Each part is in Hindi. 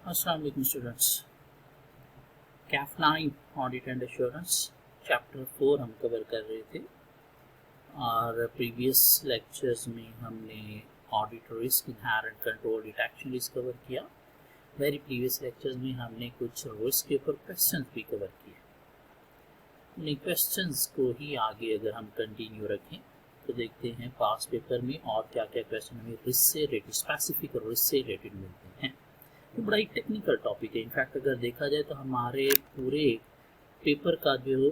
अस्सलाम वालेकुम students. Kaif 9 audit and assurance chapter 4 हम कवर कर रहे थे और प्रीवियस लेक्चर्स में हमने audit risk, inherent control, detection risk cover किया। वेरी प्रीवियस लेक्चर्स में हमने कुछ रिस्क के ऊपर क्वेश्चंस भी कवर किए। उन क्वेश्चंस को ही आगे अगर हम कंटिन्यू रखें तो देखते हैं पास पेपर में और क्या क्या क्वेश्चन हमें रिस्क से रिलेटेड, स्पेसिफिक रिस्क से रिलेटेड मिलते हैं। तो बड़ा ही टेक्निकल टॉपिक है। इनफैक्ट अगर देखा जाए तो हमारे पूरे पेपर का जो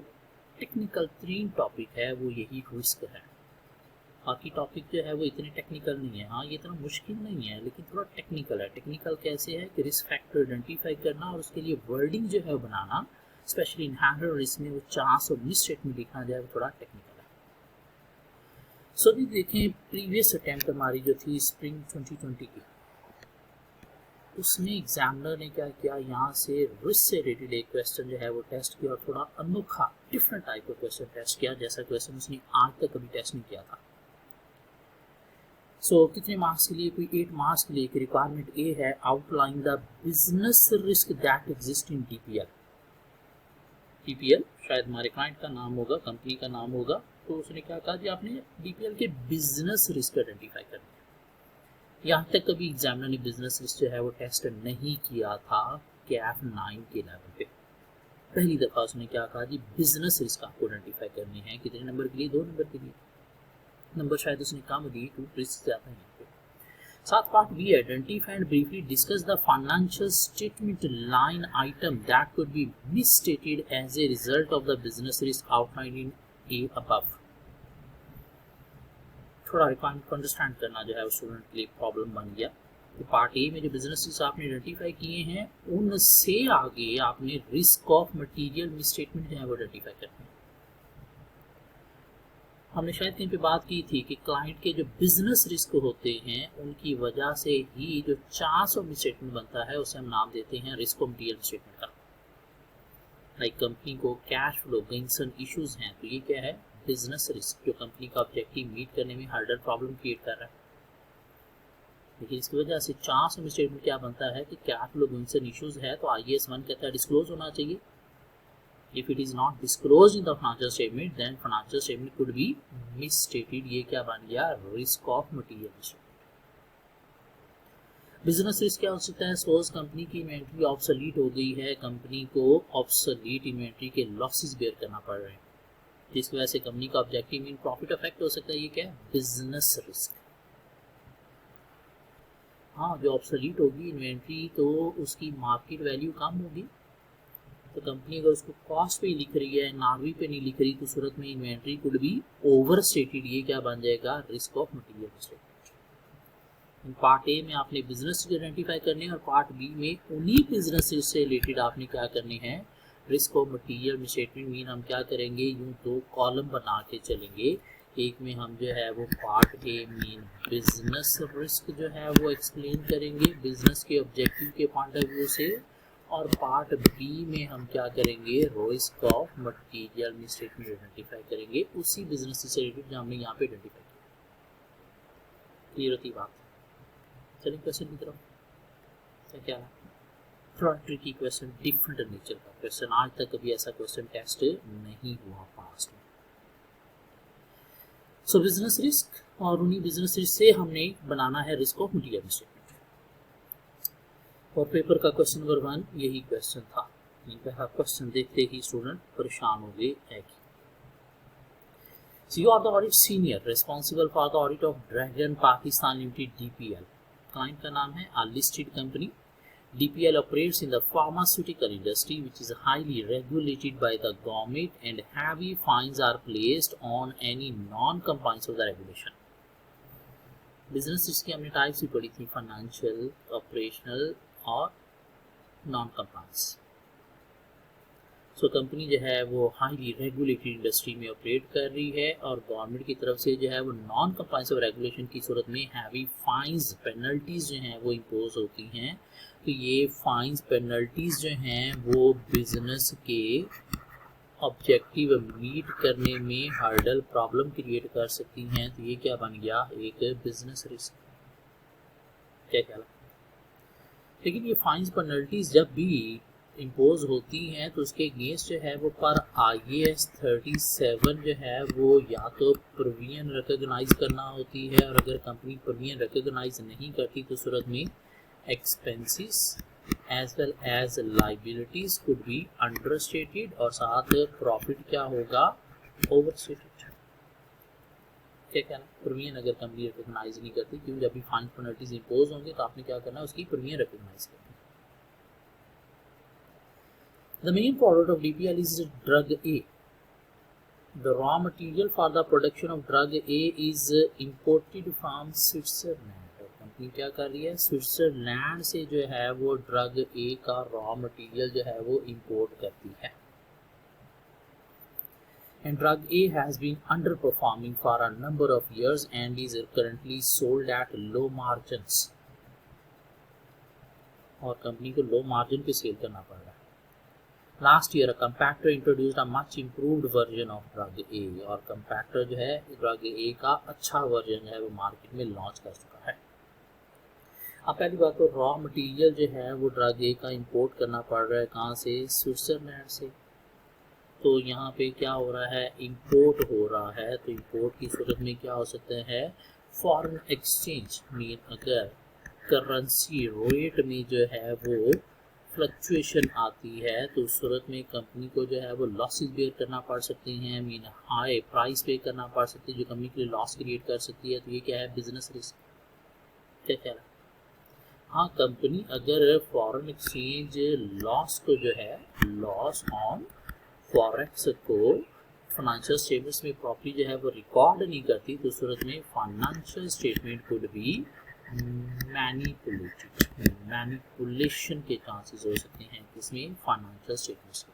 टेक्निकल 3 टॉपिक है वो यही रिस्क है। बाकी टॉपिक जो है वो इतने टेक्निकल नहीं है। हाँ, ये इतना मुश्किल नहीं है लेकिन थोड़ा टेक्निकल है। टेक्निकल कैसे है कि रिस्क फैक्टर आइडेंटिफाई करना और उसके लिए वर्डिंग जो है वो बनाना, स्पेशली इनहेरेंट रिस्क में वो चांस और मिस स्टेटमेंट लिखना जाए वो थोड़ा टेक्निकल है। सो भी देखें, प्रीवियस अटेम्प्ट हमारी जो थी स्प्रिंग 2020 की, उसमें एग्जामिनर ने क्या किया, यहाँ से रिस्क से रिलेटेड एक क्वेश्चन जो है वो टेस्ट किया और थोड़ा अनोखा डिफरेंट टाइप का क्वेश्चन टेस्ट किया, जैसा क्वेश्चन उसने आज तक कभी टेस्ट नहीं किया था। सो कितने मार्क्स के लिए? कोई 8 मार्क्स के लिए। रिक्वायरमेंट ए है, outline the business risk that exist in DPL. DPL शायद हमारे क्लाइंट का नाम होगा, कंपनी का नाम होगा। तो उसने क्या कहा कि आपने डीपीएल के बिजनेस रिस्क आइडेंटिफाई करने। यहाँ तक कभी एग्जामिनर ने बिजनेस रिस्क जो है वो टेस्ट नहीं किया था कैफ 9 के लेवल पे। पहली दफा उसने क्या कहा जी, बिजनेस रिस्क आपको आइडेंटिफाई करने हैं। कितने नंबर के लिए? 2 नंबर के लिए। नंबर शायद उसने कम दिए, 2 रिस्क ज्यादा है यहाँ पे। साथ part B, identify and briefly discuss the financial statement line item that could be misstated as a result of the business risk outlined in a above. थोड़ा रिक्वायरमेंट को अंडरस्टैंड करना जो है स्टूडेंट के लिए प्रॉब्लम बन गया। तो पार्ट ए में जो बिजनेसेस आपने आइडेंटिफाई किए हैं उनसे आगे आपने रिस्क ऑफ मटेरियल मिसस्टेटमेंट जो है वो आइडेंटिफाई करना है। हमने शायद कहीं पे बात की थी कि क्लाइंट के जो बिजनेस रिस्क होते हैं उनकी वजह से ही जो चांस ऑफ मिसस्टेटमेंट बनता है उसे हम नाम देते हैं रिस्क ऑफ मटेरियल मिसस्टेटमेंट का। लाइक कंपनी को cash flow gains and issues हैं, तो ये क्या है? बिजनेस रिस्क, जो कंपनी का ऑब्जेक्टिव मीट करने में हार्डर प्रॉब्लम क्रिएट कर रहा है। लेकिन इसकी वजह से चांस ऑफ स्टेटमेंट क्या बनता है कि cash flow gains and issues है तो IAS 1 कहता है डिस्क्लोज होना चाहिए। If it is not disclose in the financial statement then financial statement could be misstated. ये क्या बन गया? Risk of material misstatement. Business risk क्या हो सकता है? सपोज कंपनी की इन्वेंट्री ऑब्सोलीट हो गई है, कंपनी को ऑब्सोलीट इन्वेंट्री के लॉसेस बेयर करना पड़ रहे हैं, जिसकी वजह से कंपनी का ऑब्जेक्टिव मीन प्रॉफिट अफेक्ट हो सकता है। ये क्या है? Business risk. हाँ, जो ऑब्सोलीट होगी इन्वेंट्री तो उसकी मार्केट वैल्यू कम होगी, तो कंपनी अगर उसको कॉस्ट पे लिख रही है, NRV पे नहीं लिख रही, तो सूरत में inventory could be over stated. ये क्या बन जाएगा? Risk of material misstatement. Part A में आपने बिजनेस आइडेंटिफाई करने और पार्ट बी में उन्हीं बिजनेस से रिलेटेड आपने क्या करने हैं? Risk of material misstatement. Mean हम क्या करेंगे, यूं 2 कॉलम बना के चलेंगे। एक में हम जो है वो part A mean business risk जो है वो एक्सप्लेन करेंगे बिजनेस के ऑब्जेक्टिव के पॉइंट ऑफ व्यू से, और पार्ट बी में हम क्या करेंगे? Risk of material misstatement identify करेंगे उसी बिजनेस से रिलेटेड जो हमने यहाँ पे आइडेंटिफाई किया। क्लियर होती बात? चलिए क्वेश्चन की तरफ। क्या है? थोड़ा ट्रिकी क्वेश्चन, डिफरेंट नेचर का क्वेश्चन। आज तक कभी ऐसा क्वेश्चन टेस्ट नहीं हुआ पास्ट में। सो बिजनेस रिस्क और उन्हीं बिजनेस रिस्क से हमने बनाना है रिस्क ऑफ मटेरियल मिसस्टेटमेंट। और पेपर का क्वेश्चन नंबर 1 यही क्वेश्चन था। पहला क्वेश्चन देखते ही स्टूडेंट परेशान हो गए है कि you are the audit senior responsible for the audit of Dragon Pakistan limited DPL। Client का नाम है, a listed company. DPL operates in the pharmaceutical industry which is highly regulated by the government and heavy fines are placed on any non-compliance of the regulation. Business इसकी हमने टाइप्स भी पढ़ी थी, फाइनेंशियल, ऑपरेशनल और नॉन कंप्लायंस। सो कंपनी जो है वो हाईली रेगुलेटेड इंडस्ट्री में ऑपरेट कर रही है और गवर्नमेंट की तरफ से जो है वो नॉन कंप्लायंस ऑफ रेगुलेशन की सूरत में हैवी फाइन्स, पेनल्टीज जो हैं वो इम्पोज होती हैं। तो ये फाइन्स, पेनल्टीज जो हैं वो बिजनेस के ऑब्जेक्टिव मीट करने में हर्डल, प्रॉब्लम क्रिएट कर सकती हैं। तो ये क्या बन गया? एक बिजनेस रिस्क। क्या ख्याल? लेकिन ये फाइन्स पेनल्टीज जब भी इम्पोज होती हैं तो उसके अगेंस्ट जो है वो पर IAS 37 जो है वो या तो प्रोविजन रिकॉग्नाइज करना होती है, और अगर कंपनी प्रोविजन रिकॉग्नाइज नहीं करती तो सूरत में expenses as well as liabilities could be understated, और साथ प्रॉफिट क्या होगा, ओवरस्टेटेड। क्या कहना, प्रोविजन अगर कंपनी रिकॉग्नाइज नहीं करती, क्योंकि जब भी फाइन पेनल्टीज इम्पोज होंगे तो आपने क्या करना है, उसकी प्रोविजन रिकॉग्नाइज करनी। The main product of DPL is drug A. The raw material for the production of drug A is imported from Switzerland. Company क्या कर रही है, स्विट्जरलैंड से जो है वो ड्रग A का रॉ मटेरियल जो है वो इंपोर्ट करती है। And drug A has been underperforming for a number of years and is currently sold at low margins. और कंपनी को लो मार्जिन पे सेल करना पड़ रहा है। Last year, a competitor introduced a much improved version of drug A, और competitor जो है drug A का अच्छा वर्जन है वो मार्केट में लॉन्च कर चुका है। अब पहली बात तो रॉ मटेरियल जो है वो ड्रग A का इंपोर्ट करना पड़ रहा है, कहाँ से, स्विट्जरलैंड से। तो यहाँ पे क्या हो रहा है, इंपोर्ट हो रहा है, तो इंपोर्ट की सूरत में क्या हो सकता है, फॉरेन एक्सचेंज में अगर करेंसी रेट में जो है वो फ्लक्चुएशन आती है तो उस सूरत में कंपनी को जो है वो लॉसेस बेयर करना पड़ सकते हैं, मीन हाई प्राइस पे करना पड़ सकती है जो कंपनी के लिए लॉस क्रिएट कर सकती है। तो ये क्या है, बिजनेस रिस्क। क्या कह रहा है, हाँ, कंपनी अगर फॉरेन एक्सचेंज लॉस को जो है, लॉस ऑन फॉरेक्स को फाइनेंशियल स्टेटमेंट्स में प्रॉपर्ली जो है वो रिकॉर्ड नहीं करती तो सूरत में फाइनेंशियल स्टेटमेंट कुड भी मैनिपुलेशन के चांसेस हो सकते हैं इसमें फाइनेंशियल स्टेटमेंट्स के।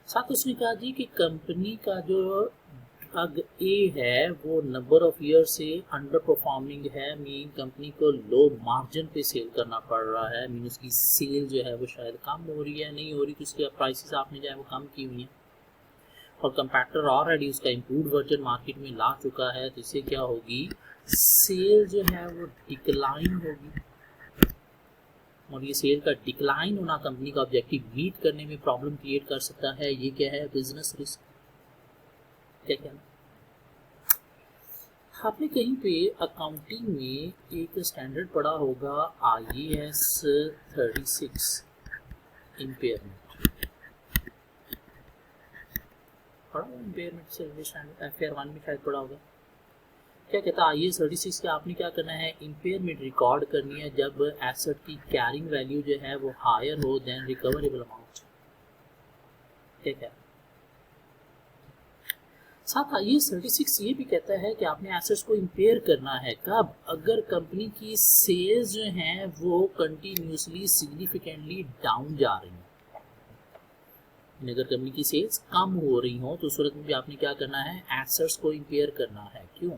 साथ उसने कहा जी कि कंपनी का जो ड्रग ए है वो नंबर ऑफ ईयर से अंडर परफॉर्मिंग है, मीन कंपनी को लो मार्जिन पे सेल करना पड़ रहा है, मीन उसकी सेल जो है वो शायद कम हो रही है, नहीं हो रही तो उसकी प्राइसेस आपने जो है वो कम की हुई हैं, और कंपैक्टर ऑलरेडी उसका इम्प्रूव्ड वर्जन मार्केट में ला चुका है, तो इससे क्या होगी, सेल जो है वो डिक्लाइन होगी, और ये सेल का डिक्लाइन होना कंपनी का ऑब्जेक्टिव मीट करने में प्रॉब्लम क्रिएट कर सकता है। ये क्या है, बिजनेस रिस्क। क्या कहना, आपने कहीं पे अकाउंटिंग में एक स्टैंडर्ड पढ़ा होगा IAS 36 इम्पेयरमेंट, पढ़ा होगा इम्पेयरमेंट से स्टैंडर्ड, FR 1 में शायद पढ़ा होगा। क्या कहता है IAS 36 के आपने क्या करना है, इम्पेयरमेंट रिकॉर्ड करनी है जब एसेट की कैरिंग वैल्यू जो है वो हायर हो देन रिकवरेबल अमाउंट। क्या कहता है, साथ IAS 36 ये भी कहता है कि आपने एसेट्स को इम्पेयर करना है कब, अगर कंपनी की सेल्स जो हैं वो कंटिन्यूसली सिग्निफिकेंटली डाउन जा रही हैं। अगर कंपनी की सेल्स कम हो रही हो तो उस सूरत में भी आपने क्या करना है, एसेट्स को इम्पेयर करना है। क्यों,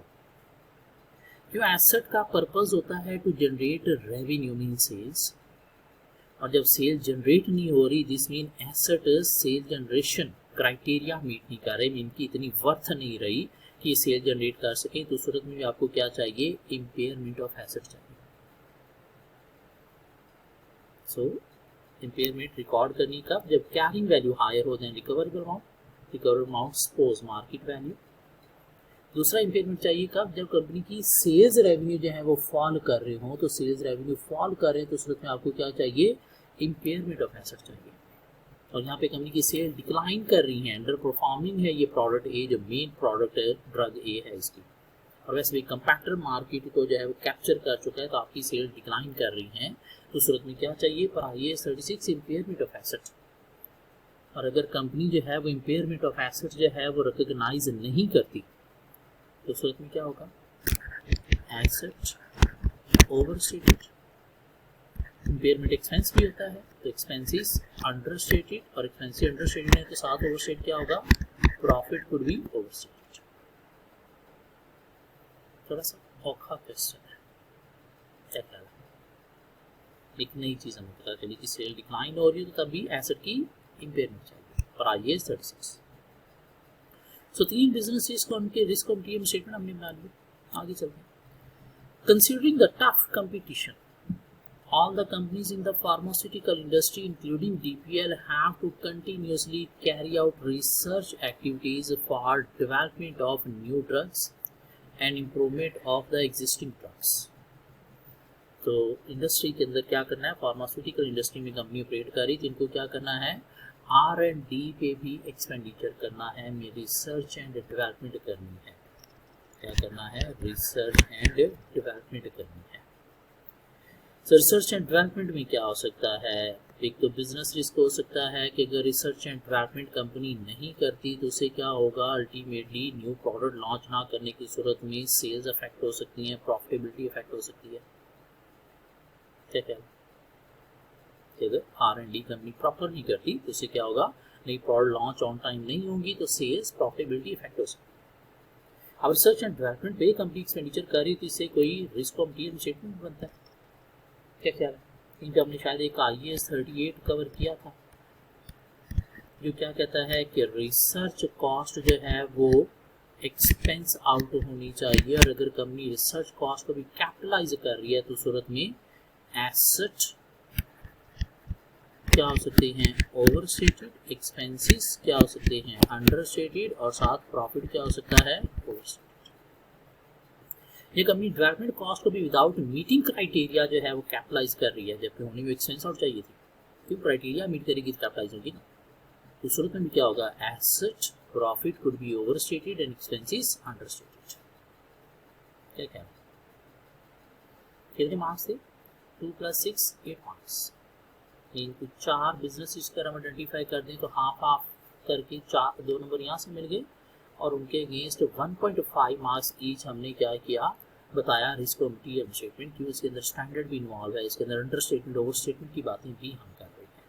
एसेट का पर्पस होता है to generate revenue mean sales, और जब सेल जनरेट नहीं हो रही this mean asset sale generation criteria meet नहीं कर रहे, मीन की इतनी वर्थ नहीं रही कि सेल जनरेट कर सके, तो सूरत में भी आपको क्या चाहिए, इम्पेयरमेंट ऑफ एसेट चाहिए। सो इम्पेयरमेंट रिकॉर्ड करनी कब, जब कैरिंग वैल्यू हायर हो then recoverable amount, recoverable amount suppose market value. दूसरा इम्पेयरमेंट चाहिए कब, जब कंपनी की सेल्स रेवेन्यू जो है वो फॉल कर रहे हो, तो सेल्स रेवेन्यू फॉल कर रहे हैं तो सूरत में आपको क्या चाहिए, इम्पेयरमेंट ऑफ एसेट चाहिए। और यहाँ पे कंपनी की सेल डिक्लाइन कर रही है, अंडर परफॉर्मिंग है ये प्रोडक्ट ए, जो मेन प्रोडक्ट है ड्रग ए है इसकी, और वैसे भी कंपैक्टर मार्केट को जो है वो कैप्चर कर चुका है, तो आपकी सेल डिक्लाइन कर रही हैं, तो सूरत में क्या चाहिए, पर IAS 36 इम्पेयरमेंट ऑफ एसेट। और अगर कंपनी जो है वो इम्पेयरमेंट ऑफ एसेट जो है वो रिकॉग्नाइज नहीं करती तो सूरत में क्या होगा, एसेट ओवरस्टेटेड। इम्पेयरमेंट एक्सपेंस भी होता है, तो एक्सपेंसेस अंडरस्टेटेड, और एक्सपेंसेस अंडरस्टेटेड है तो साथ ओवरस्टेट क्या होगा, प्रॉफिट कुड बी ओवरस्टेटेड। थोड़ा सा औखा क्वेश्चन है, क्या ख्याल है, एक नई चीज़ हमें पता चली कि सेल डिक्लाइन हो रही है तो तभी एसेट की इम्पेयरमेंट चाहिए और IAS 36। सो 3 बिजनेसेस को उनके रिस्क और टीएम स्टेटमेंट हमने बना लिए, आगे चलते हैं। Considering the tough competition, all the companies in the pharmaceutical industry, including DPL, have to continuously carry out research activities for development of new drugs and improvement of the existing drugs. तो इंडस्ट्री के अंदर क्या करना है, फार्मास्यूटिकल इंडस्ट्री में कंपनी ऑपरेट कर रही, जिनको क्या करना है, R&D पे भी एक्सपेंडिचर करना है, में रिसर्च एंड डेवलपमेंट करनी है। क्या करना है, रिसर्च एंड डेवलपमेंट करनी है। तो रिसर्च एंड डेवलपमेंट में क्या हो सकता है, एक तो बिजनेस रिस्क हो सकता है कि अगर रिसर्च एंड डेवलपमेंट कंपनी नहीं करती तो उससे क्या होगा, अल्टीमेटली न्यू प्रोडक्ट लॉन्च ना करने की सूरत में सेल्स अफेक्ट हो सकती है, प्रॉफिटेबिलिटी अफेक्ट हो सकती है। क्या क्या अगर R&D कंपनी प्रॉपर नहीं करती तो उससे क्या होगा, नई प्रोडक्ट लॉन्च ऑन टाइम नहीं होंगी तो सेल्स प्रॉफिटेबिलिटी इफेक्ट हो सकती है। अब रिसर्च एंड डेवलपमेंट पे कंपनी एक्सपेंडिचर कर रही तो इससे कोई रिस्क ऑफ डीएम स्टेटमेंट बनता है। क्या ख्याल है, इनका हमने शायद एक IAS 38 कवर किया था, जो क्या कहता है कि रिसर्च कॉस्ट जो है वो एक्सपेंस आउट होनी चाहिए, और अगर कंपनी रिसर्च कॉस्ट को भी कैपिटलाइज कर रही है तो सूरत में एसेट क्या हो सकते हैं, ओवरस्टेटेड, एक्सपेंसेस क्या हो सकते हैं, अंडरस्टेटेड, और साथ प्रॉफिट क्या हो सकता है, ओवरस्टेटेड। ये कंपनी डेवलपमेंट कॉस्ट को भी विदाउट मीटिंग क्राइटेरिया जो है वो कैपिटलाइज कर रही है, जबकि होने में एक्सपेंस आउट चाहिए थी, क्यों क्राइटेरिया मीट करेगी तो कैपिटलाइज होगी ना। तो सूरत में भी क्या होगा, asset profit could be overstated and expenses understated. क्या क्या कितने मार्क्स थे, 2 + 6 8 मार्क्स। इनको 4 बिजनेस कर हम आइडेंटिफाई कर दें तो हाफ हाफ करके 2 नंबर यहाँ से मिल गए, और उनके अगेंस्ट 1.5 मार्क्स ईच हमने क्या किया, बताया रिस्क कमिटी स्टेटमेंट, क्यों इसके अंदर स्टैंडर्ड भी इन्वॉल्व है, इसके अंदर अंडर स्टेटमेंट ओवर स्टेटमेंट की बातें भी हम कर रहे हैं।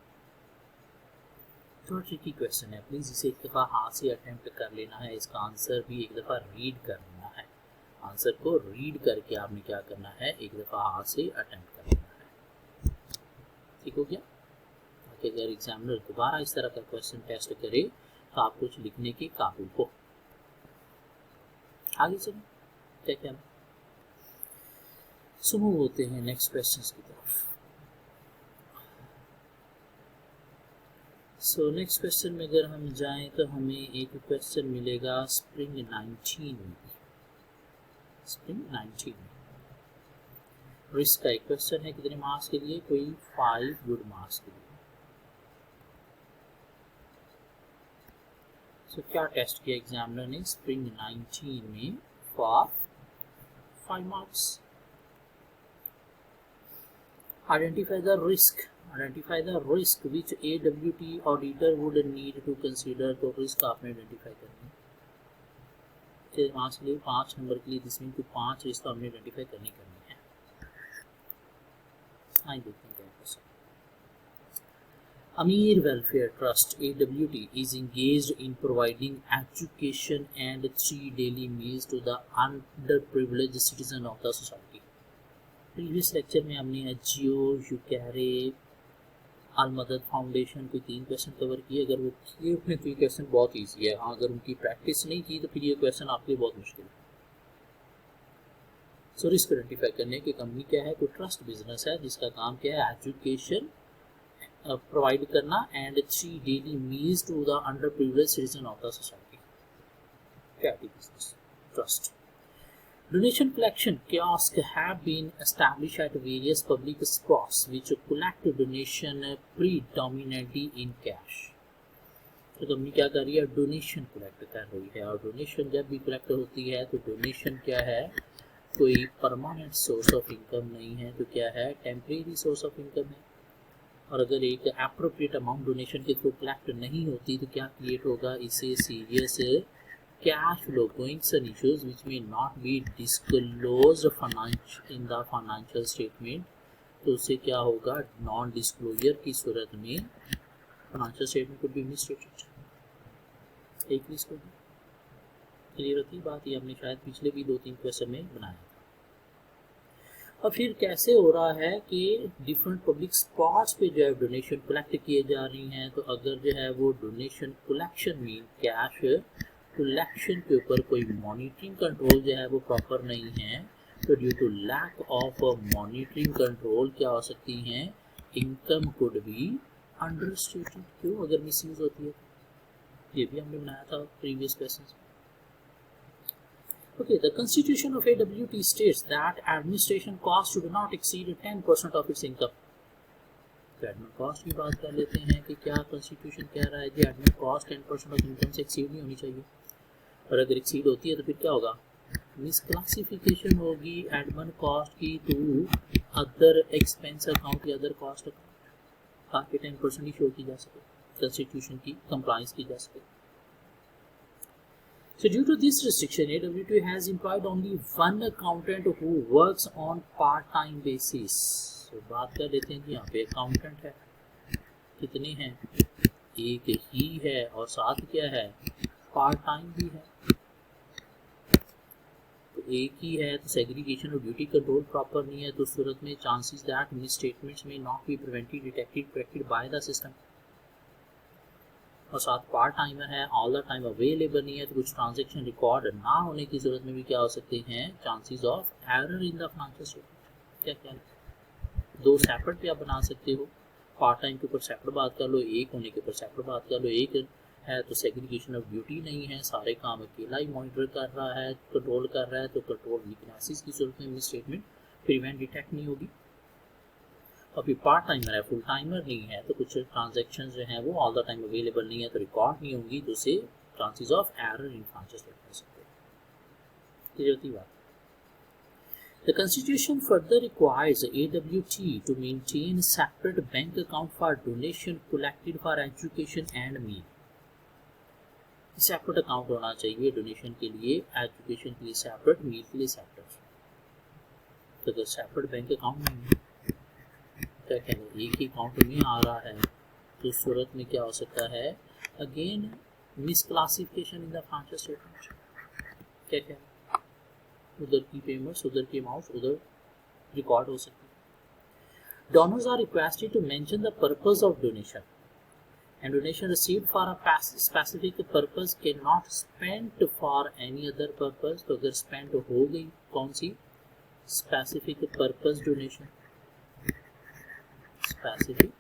थोड़ा ट्रिकी क्वेश्चन है, प्लीज़ इसे एक दफ़ा हाथ से अटेम्प्ट कर लेना है, इसका आंसर भी एक दफ़ा रीड कर लेना है, आंसर को रीड करके आपने क्या करना है, एक दफ़ा हाथ से अटेम्प्ट कर लेना है। ठीक हो गया, ताकि अगर एग्जामिनर दोबारा इस तरह का क्वेश्चन टेस्ट करे तो आप कुछ लिखने के काबिल हो। आगे चलें, क्या क्या मूव होते हैं नेक्स्ट क्वेश्चंस की तरफ। सो नेक्स्ट क्वेश्चन में अगर हम जाएं तो हमें एक क्वेश्चन मिलेगा स्प्रिंग 19 में, स्प्रिंग 19 में रिस्क का एक क्वेश्चन है, कितने मार्क्स के लिए, कोई 5 गुड मार्क्स के लिए। सो क्या टेस्ट किया एग्जामिनर ने स्प्रिंग 19 में for 5 marks. Identify the risk, identify the risk which AWT auditor would need to consider. तो रिस्क आपने आइडेंटिफाई करनी है, 6 मार्क्स के लिए, 5 नंबर के लिए, जिसमें को 5 रिस्क हमने आइडेंटिफाई करनी है। आइए देखते हैं क्या question. Amir Welfare Trust (AWT) is engaged in providing education and 3 daily meals to the underprivileged citizen of the society. Previous lecture में हमने एचजीओ, यूकैरे, अल-मदद फाउंडेशन कोई 3 क्वेश्चन कवर किए। अगर वो किए हुए तो ये क्वेश्चन बहुत ईजी है, हाँ अगर उनकी प्रैक्टिस नहीं की तो फिर ये क्वेश्चन आपके लिए बहुत मुश्किल है। सो रिस्क आइडेंटिफाई करने की कंपनी क्या है, कोई ट्रस्ट बिजनेस है जिसका काम क्या है, एजुकेशन प्रोवाइड करना and 3 daily meals to the underprivileged citizen of the society. Charity business, trust. Donation collection kiosks have been established at various public spots which collect donation predominantly in cash. तो कंपनी क्या कर रही है, डोनेशन कलेक्ट कर रही है, और डोनेशन जब भी कलेक्ट होती है तो डोनेशन क्या है, कोई परमानेंट सोर्स ऑफ इनकम नहीं है, तो क्या है, टेम्परेरी सोर्स ऑफ इनकम है। और अगर एक एप्रोप्रिएट अमाउंट डोनेशन के थ्रू कलेक्ट नहीं होती तो क्या क्रिएट होगा, इसे serious cash flow concern issues which may not be disclosed in the financial statement। तो उससे क्या होगा, नॉन डिस्क्लोजर की सूरत में फाइनेंशियल स्टेटमेंट को भी मिसस्टेटेड, एक रिस्क होगी। क्लियर होती बात, ये हमने शायद पिछले भी 2-3 क्वेश्चन में बनाया था। और फिर कैसे हो रहा है कि डिफरेंट पब्लिक स्पॉट्स पे जो है डोनेशन कलेक्ट किए जा रही हैं, तो अगर जो है वो डोनेशन कलेक्शन में कैश कलेक्शन के ऊपर कोई मॉनिटरिंग कंट्रोल जो है वो प्रॉपर नहीं है, तो due to lack of monitoring control क्या हो सकती हैं, इनकम कुड बी अंडरस्टेटेड। क्यों? अगर मिसयूज होती है तो। ये भी हमने बनाया था प्रीवियस क्वेश्चन में। Okay, the constitution of AWT states that administration costs should not exceed 10% of its income. तो एडमिन कॉस्ट की बात कर लेते हैं कि क्या कॉन्स्टिट्यूशन कह रहा है कि एडमिन कॉस्ट 10% ऑफ इनकम से एक्सीड नहीं होनी चाहिए, और अगर एक्सीड होती है तो फिर क्या होगा, मिसक्लासिफिकेशन होगी एडमिन कॉस्ट की टू अदर एक्सपेंस अकाउंट या अदर कॉस्ट अकाउंट, ताकि 10% ही शो की जा सके, कॉन्स्टिट्यूशन की कंप्लाइंस की जा सके। So due to this restriction, AWT has employed only one accountant who works on part-time basis. So बात कर लेते हैं कि यहाँ पे अकाउंटेंट है, कितने हैं, एक ही है, और साथ क्या है, पार्ट टाइम भी है। तो एक ही है तो सेग्रीगेशन और ड्यूटी कंट्रोल प्रॉपर नहीं है, तो सूरत में चांसेस दैट मिस स्टेटमेंट्स में not be prevented detected corrected by the system, और साथ पार्ट टाइमर है, ऑल द टाइम अवेलेबल नहीं है, तो कुछ ट्रांजैक्शन रिकॉर्ड ना होने की सूरत में भी क्या हो सकते हैं, chances of error in the financial statement. क्या क्या दो सेपरेट भी आप बना सकते हो, पार्ट टाइम के ऊपर सेपरेट बात कर लो, एक होने के ऊपर सेपरेट बात कर लो। एक है तो सेग्रीगेशन ऑफ ड्यूटी नहीं है, सारे काम अकेला ही मॉनिटर कर रहा है, कंट्रोल कर रहा है, तो कंट्रोल वीकनेसेस की सूरत में मिस स्टेटमेंट प्रिवेंट डिटेक्ट नहीं होगी। अभी पार्ट टाइमर है, फुल टाइमर नहीं है, तो कुछ ट्रांजैक्शन जो हैं वो ऑल द टाइम अवेलेबल नहीं है, तो रिकॉर्ड नहीं होंगी, तो उससे chances of error in financial statement हो सकते हैं। क्लियर होती बात। The Constitution further requires AWT to maintain separate bank account for donation collected for education and meal. Separate account होना चाहिए डोनेशन के लिए, एजुकेशन के लिए सेपरेट, मील के लिए सेपरेट। तो अगर सेपरेट बैंक अकाउंट नहीं है, क्या कहते, एक ही अकाउंट में आ रहा है, तो उस सूरत में क्या हो सकता है, again misclassification in the financial statement. क्या कहते, उधर की पेमेंट्स, उधर की अमाउंट्स उधर रिकॉर्ड हो सकती है। Donors are requested to mention the purpose of donation, and donation received for a specific purpose can not spent for any other purpose. तो अगर स्पेंट हो गई कौन सी, specific purpose donation, specific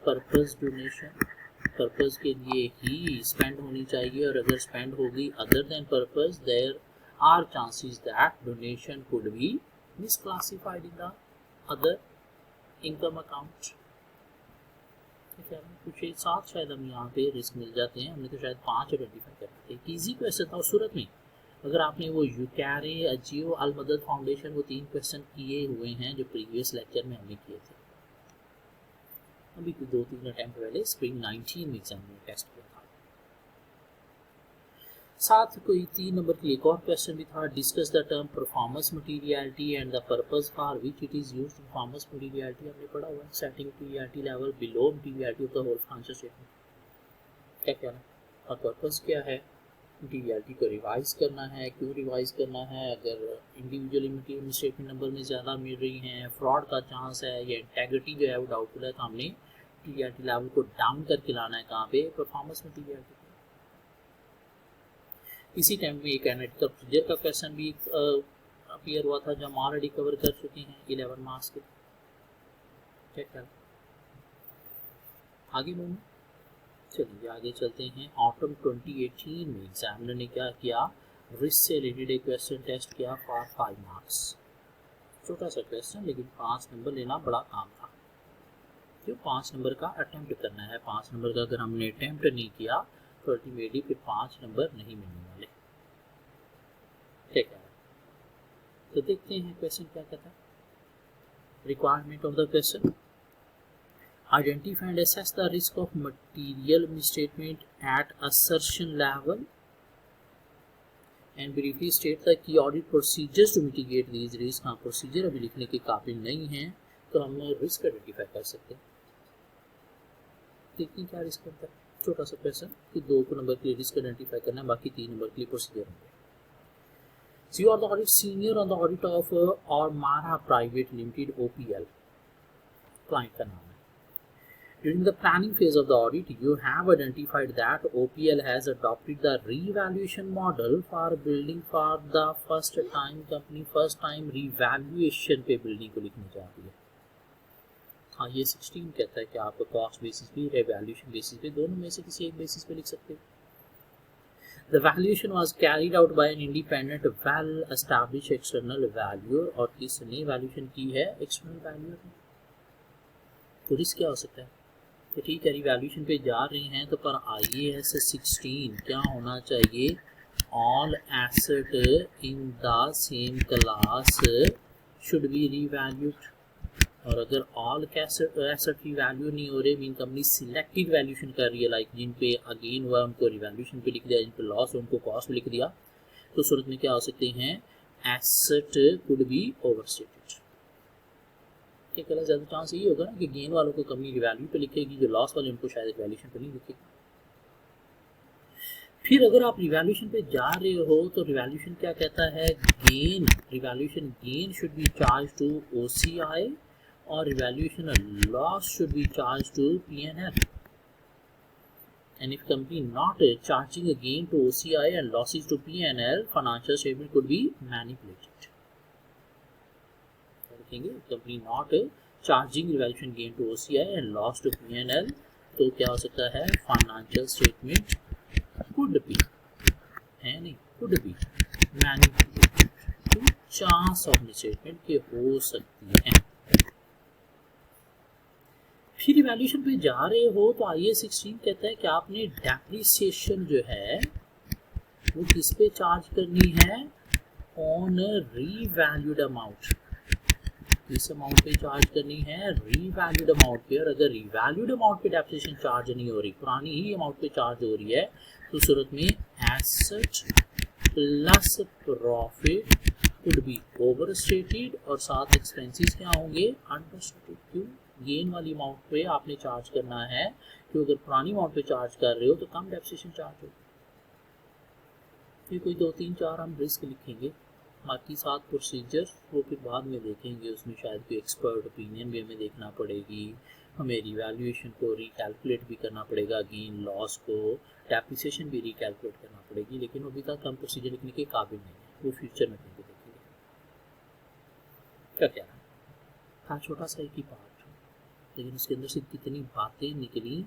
purpose donation, purpose के लिए ही स्पेंड होनी चाहिए, और अगर स्पेंड होगी other then purpose, there are chances that donation could be misclassified in the other income account। कुछ एक साथ शायद हम यहाँ पे रिस्क मिल जाते हैं, हमने तो शायद 5 आइडेंटिफाई करते थे। इजी क्वेश्चन था उस सूरत में, अगर आपने वो यूकैरे, अजियो, अल मदद फाउंडेशन, वो 3 क्वेश्चन किए हुए हैं जो प्रीवियस लेक्चर में हमने किए थे, अभी 2-3 अटैम्प्ट पहले स्प्रिंग 19 में एग्जाम में टेस्ट किया था। साथ कोई 3 नंबर के लिए एक और क्वेश्चन भी था, discuss the term performance materiality and the purpose for which it is used. Performance materiality हमने पढ़ा हुआ है, setting materiality level below materiality of the whole financial statement. क्या कहना, और पर्पस क्या है, मटीरियलिटी को रिवाइज करना है, क्यों रिवाइज करना है, अगर इंडिविजुअल मटीरियल स्टेटमेंट नंबर में ज़्यादा मिल रही हैं, फ्रॉड का चांस है, या इंटेग्रिटी जो है वो डाउटफुल है, तो हमने मटीरियलिटी लेवल को डाउन करके लाना है, कहाँ पे, परफॉर्मेंस मटीरियलिटी। इसी टाइम में एक एनालिटिकल प्रोसीजर का क्वेश्चन भी अपीयर हुआ था, जो हम ऑलरेडी कवर कर चुके हैं 11 मार्क्स के। क्या ख्याल, आगे बढ़ूँ, चलिए आगे चलते हैं। ऑटम 2018 में एग्जामिनर ने क्या किया, रिस्क से रिलेटेड एक क्वेश्चन टेस्ट किया फॉर 5 मार्क्स। छोटा सा क्वेश्चन, लेकिन 5 नंबर लेना बड़ा काम था, क्यों 5 नंबर का अटेम्प्ट करना है। 5 नंबर का अगर हमने अटेम्प्ट नहीं किया तो अल्टीमेटली फिर 5 नंबर नहीं मिलने वाले। ठीक है, तो देखते हैं क्वेश्चन क्या कहता है। Requirement of the question, identify and assess the risk of material misstatement at assertion level and briefly state the key audit procedures to mitigate these risk. हाँ, प्रोसीजर अभी लिखने के काबिल नहीं है, तो हम रिस्क आइडेंटिफाई कर सकते हैं। देखिए क्या रिस्क होता है, छोटा सा क्वेश्चन कि 2 नंबर के लिए रिस्क आइडेंटिफाई करना है, बाकी 3 नंबर के लिए प्रोसीजर होंगे। So you are the audit senior on the audit of Ormara Private Limited OPL, client का नाम है, During the planning phase of the audit, you have identified that OPL has adopted the revaluation model for building for the first time. Company first time revaluation पे बिल्डिंग को लिखने जा रही है। हाँ, ये 16 कहता है कि आप कॉस्ट बेसिस पे, revaluation बेसिस पे, दोनों में से किसी एक बेसिस पे लिख सकते हो। The valuation was carried out by an independent, well-established external valuer, और किसने वैल्यूएशन की है? एक्सटर्नल वैल्यूअर ने। तो रिस्क क्या हो सकता है? तो ठीक है, रिवैल्यूएशन पे जा रहे हैं तो पर IAS 16 क्या होना चाहिए? All asset in the same class should be revalued. और अगर ऑल एसेट रिवैल्यू नहीं हो रहे, मीन कंपनी सिलेक्टिव वैल्यूएशन कर रही है, लाइक जिन पे अगेन हुआ उनको रिवैल्यूएशन पे लिख दिया, जिन पे लॉस उनको कॉस्ट पे लिख दिया, तो सूरत में क्या हो सकते हैं? Asset could be overstated. क्या कहना ज़्यादा चांस यही होगा ना कि गेन वालों को कंपनी रिवैल्यू पे लिखेगी, जो लॉस वाले उनको शायद वैल्यूएशन पे नहीं लिखेगी। फिर अगर आप रिवैल्यूएशन पे जा रहे हो तो रिवैल्यूएशन क्या कहता है? Gain, revaluation gain should be charge to OCI और revaluation loss should be charge to P&L। And if company not charging a gain to OCI and losses to P&L, financial statement could be manipulated. Company not charging revaluation gain to OCI and loss to P&L, तो क्या हो सकता है? फाइनेंशियल स्टेटमेंट कुड बी, है नहीं, कुड बी मैनिपुलेटेड, तो चांस ऑफ मिसस्टेटमेंट के हो सकती है। फिर रिवैल्यूएशन पे जा रहे हो तो IAS 16 कहता है कि आपने डेप्रिसिएशन जो है वो किस पे चार्ज करनी है? On revalued amount. इस अमाउंट पे चार्ज करनी है, रीवैल्यूड अमाउंट पे। और अगर रीवैल्यूड अमाउंट पे डेप्रिसिएशन चार्ज नहीं हो रही, पुरानी ही अमाउंट पे चार्ज हो रही है, तो सूरत में asset plus profit could be overstated और साथ एक्सपेंसेस क्या होंगे? अंडरस्टेटेड। क्यों? गेन वाली अमाउंट पे आपने चार्ज करना है, क्योंकि अगर पुरानी अमाउंट पे चार्ज कर रहे हो तो कम डेप्रिसिएशन चार्ज हो। फिर कोई 2 3 4 हम रिस्क लिखेंगे, बाकी 7 प्रोसीजर वो फिर बाद में देखेंगे। उसमें शायद कोई एक्सपर्ट ओपिनियन भी हमें देखना पड़ेगी, हमें रिवैल्यूएशन को रिकैलकुलेट भी करना पड़ेगा, गेन लॉस को, डेप्रिसिएशन भी रिकैलकुलेट करना पड़ेगी, लेकिन अभी तक हम प्रोसीजर लिखने के काबिल नहीं है, वो फ्यूचर में देखेंगे। क्या था छोटा सा एक ही पार्ट, लेकिन उसके अंदर से कितनी बातें निकली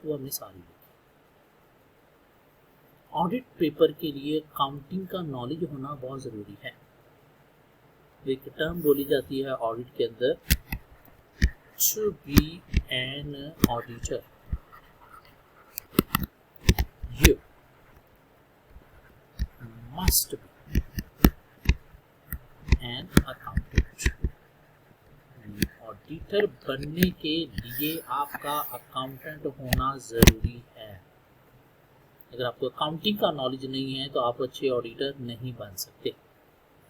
वो हमने सारी लिखी। ऑडिट पेपर के लिए काउंटिंग का नॉलेज होना बहुत ज़रूरी है। एक टर्म बोली जाती है ऑडिट के अंदर, to be an auditor you must be an accountant. Auditor बनने के लिए आपका अकाउंटेंट होना ज़रूरी है। अगर आपको अकाउंटिंग का नॉलेज नहीं है तो आप अच्छे ऑडिटर नहीं बन सकते।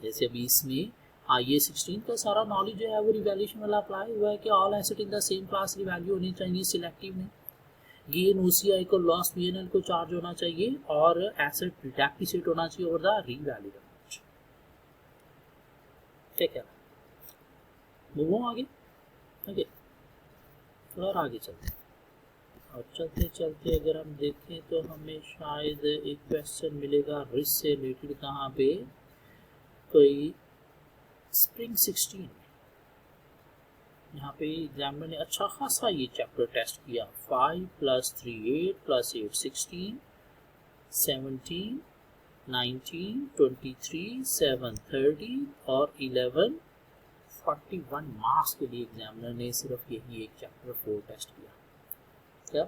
जैसे अभी इसमें IAS 16 का सारा नॉलेज जो है वो रिवैल्यूएशन वाला अप्लाई हुआ है कि all asset in the same class revalue होनी चाहिए, सिलेक्टिव में गेन OCI को, लॉस P&L को चार्ज होना चाहिए और एसेट डेप्रिसिएट होना चाहिए ओवर द रीवैल्यूड अमाउंट। क्या मूव आगे ओके, और आगे चलते हैं। और चलते चलते अगर हम देखें तो हमें शायद एक क्वेश्चन मिलेगा रिस्क से रिलेटेड, कहाँ पे? कोई स्प्रिंग 16 यहाँ पे एग्जामिनर ने अच्छा खासा ये चैप्टर टेस्ट किया। 5 + 3 8 + 8 16 17 19 23 7 30 और 11 41 मार्क्स के लिए एग्जामिनर ने सिर्फ यही एक चैप्टर 4 टेस्ट किया। क्या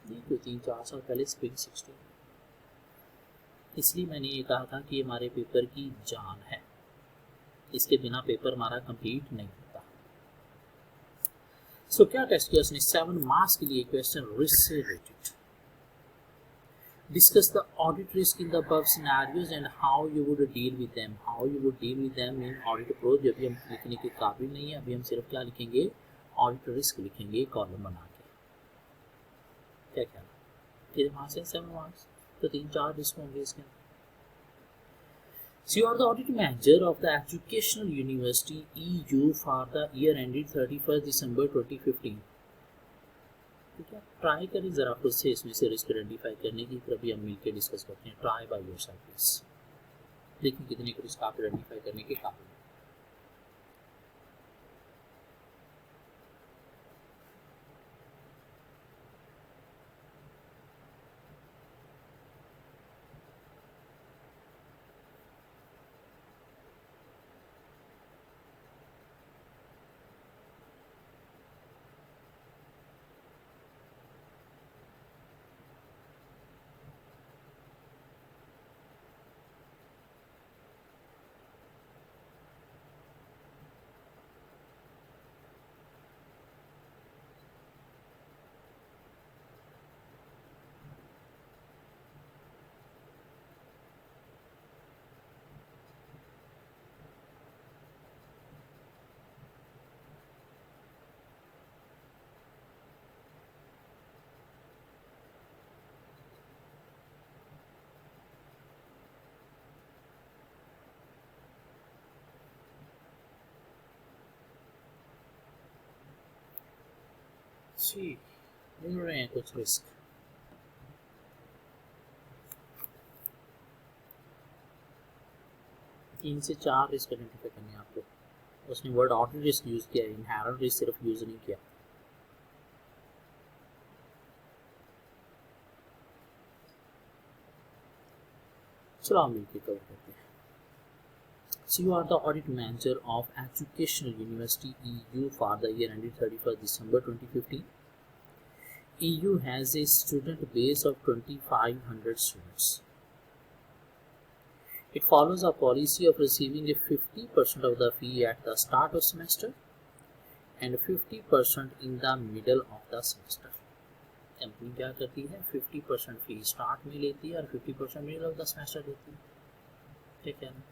ये कोई 3-4 साल पहले स्प्रिंग 16, इसलिए मैंने ये कहा था कि ये हमारे पेपर की जान है, इसके बिना पेपर हमारा कंप्लीट नहीं होता। सो क्या टेस्ट किया उसने? 7 मार्क्स के लिए क्वेश्चन रिस्क से related. Discuss the audit risk in the above scenarios and how you would deal with them. How you would deal with them in audit approach. जब भी हम लिखने के काबिल नहीं है, अभी हम सिर्फ क्या लिखेंगे? ऑडिट रिस्क लिखेंगे कॉलम बना के। क्या फिर वहाँ से 7 मार्क्स, तो 3-4 रिस्क होंगे इसके। So you are the audit manager of the Educational University EU for the year ended 31st December 2015. ठीक है, ट्राई करें ज़रा खुद से इसमें से रिस्क आइडेंटिफाई करने की, फिर अभी हम मिलकर डिस्कस करते हैं। ट्राई बाय योरसेल्फ प्लीज, देखिए कितने को रिस्क आप आइडेंटिफाई करने के काबिल हैं। जी, मिल रहे हैं कुछ रिस्क। तीन से चार रिस्क आइडेंटिफाई करने हैं आपको। उसने वर्ड ऑर्डर रिस्क यूज़ किया है, इनहेरेंट रिस्क सिर्फ यूज़ नहीं किया। चलो हम मिलकर कवर करते हैं। So you are the audit manager of Educational University EU for the year ended 31st December 2015. EU has a student base of 2,500 students. It follows a policy of receiving a 50% of the fee at the start of semester and 50% in the middle of the semester. Company क्या करती है, 50% फी स्टार्ट में लेती है और 50% मिडिल ऑफ द सेमेस्टर देती है, ठीक है ना।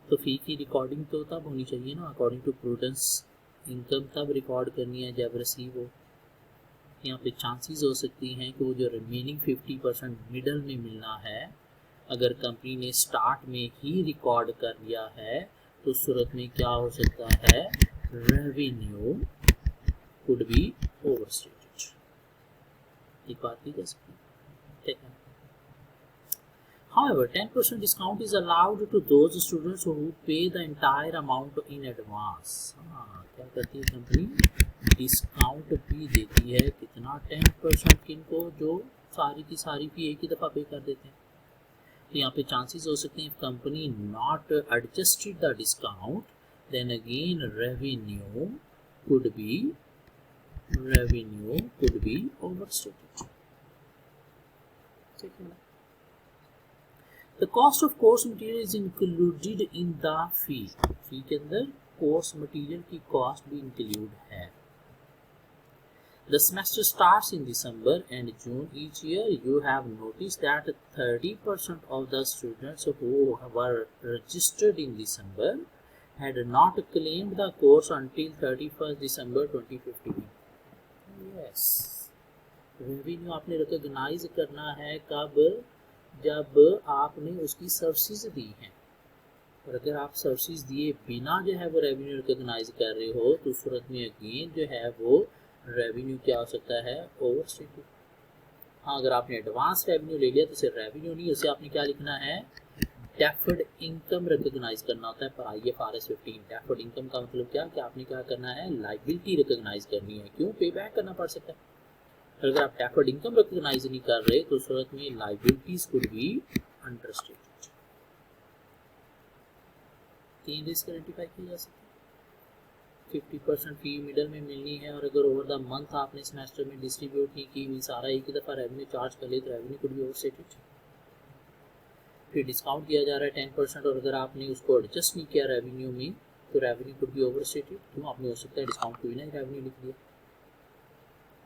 तो फ़ी की रिकॉर्डिंग तो तब होनी चाहिए ना, अकॉर्डिंग टू प्रूडेंस। इनकम तब रिकॉर्ड करनी है जब रिसीव हो। यहाँ पे चांसेस हो सकती हैं कि वो जो रिमेनिंग 50% मिडल में मिलना है, अगर कंपनी ने स्टार्ट में ही रिकॉर्ड कर लिया है तो सूरत में क्या हो सकता है, रेवेन्यू कुड बी ओवरस्टेटेड। एक बात की जा सकती है, ठीक है। However, 10% discount is allowed to those students who pay the entire amount in advance. क्या करती है कंपनी, डिस्काउंट भी देती है। कितना, 10% किनको, जो सारी की सारी फी एक ही दफ़ा पे कर देते हैं। तो यहाँ पे चांसेस हो सकते हैं, company not adjusted the discount, then again revenue could be overstated, ठीक है ना। The cost of course material is included in the fee. फी के अंदर कोर्स मटेरियल की कॉस्ट भी इंक्लूड है। The semester starts in December and June each year. You have noticed that 30% of the students who were registered in December had not claimed the course until 31st December 2015. Yes, revenue आपने रिकॉग्नाइज करना है कब, जब आपने उसकी सर्विसेज दी हैं। और अगर आप सर्विसेज दिए बिना जो है वो रेवेन्यू रिकॉग्नाइज कर रहे हो तो सूरत में अगेन जो है वो रेवेन्यू क्या हो सकता है, ओवरस्टेटेड। हाँ, अगर आपने एडवांस रेवेन्यू ले लिया तो सिर्फ रेवेन्यू नहीं, उसे आपने क्या लिखना है, डेफर्ड इनकम रिकॉग्नाइज करना होता है पर IFRS 15। डेफर्ड इनकम का मतलब क्या, कि आपने क्या करना है, लाइबिलिटी रिकॉग्नाइज करनी है। क्यों, पे बैक करना पड़ सकता है। अगर आप डेफर्ड इनकम रिकॉग्नाइज नहीं कर रहे तो सूरत में लाइबिलिटीज कुड बी अंडरस्टेटेड। तीन रिस्क आइडेंटिफाई किए जा सकते हैं। 50% फी मिडल में मिलनी है, और अगर ओवर द मंथ आपने सेमेस्टर में डिस्ट्रीब्यूट नहीं की, मीन सारा एक ही दफ़ा रेवेन्यू चार्ज कर ले तो रेवेन्यू कुड बी ओवरस्टेटेड। फिर डिस्काउंट किया जा रहा है 10%, और अगर आपने उसको एडजस्ट नहीं किया रेवेन्यू में तो रेवेन्यू कुड बी ओवरस्टेटेड। क्यों, आपने हो सकता है डिस्काउंट को भी ना रेवेन्यू लिख दिया।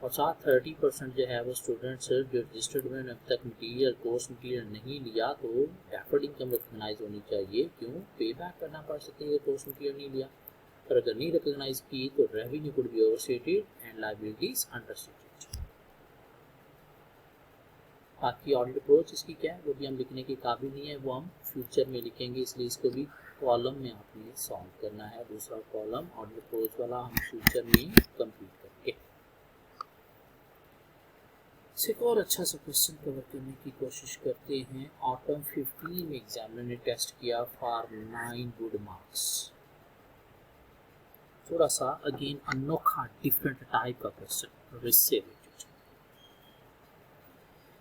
और साथ 30% जो है वो स्टूडेंट्स जो रजिस्टर्ड में अब तक मटीरियल कोर्स मटीरियल नहीं लिया तो डेफर्ड इनकम रिकॉग्नाइज होनी चाहिए। क्यों, पे बैक करना पड़ सकते हैं कोर्स मटीरियल नहीं लिया। पर अगर नहीं रिकॉग्नाइज की तो revenue could be overstated and liabilities understated. बाकी ऑडिट अप्रोच इसकी क्या है वो भी हम लिखने के काबिल नहीं है, वो हम फ्यूचर में लिखेंगे, इसलिए इसको भी कॉलम में आपने सॉल्व करना है। दूसरा कॉलम ऑडिट अप्रोच वाला हम फ्यूचर में कंप्लीट करेंगे। एक और अच्छा सा क्वेश्चन कवर करने की कोशिश करते हैं। ऑटम 15 में एग्जामिनर ने टेस्ट किया फॉर 9 गुड मार्क्स। थोड़ा सा अगेन अनोखा डिफरेंट टाइप का क्वेश्चन रिस्क से रिलेटेड।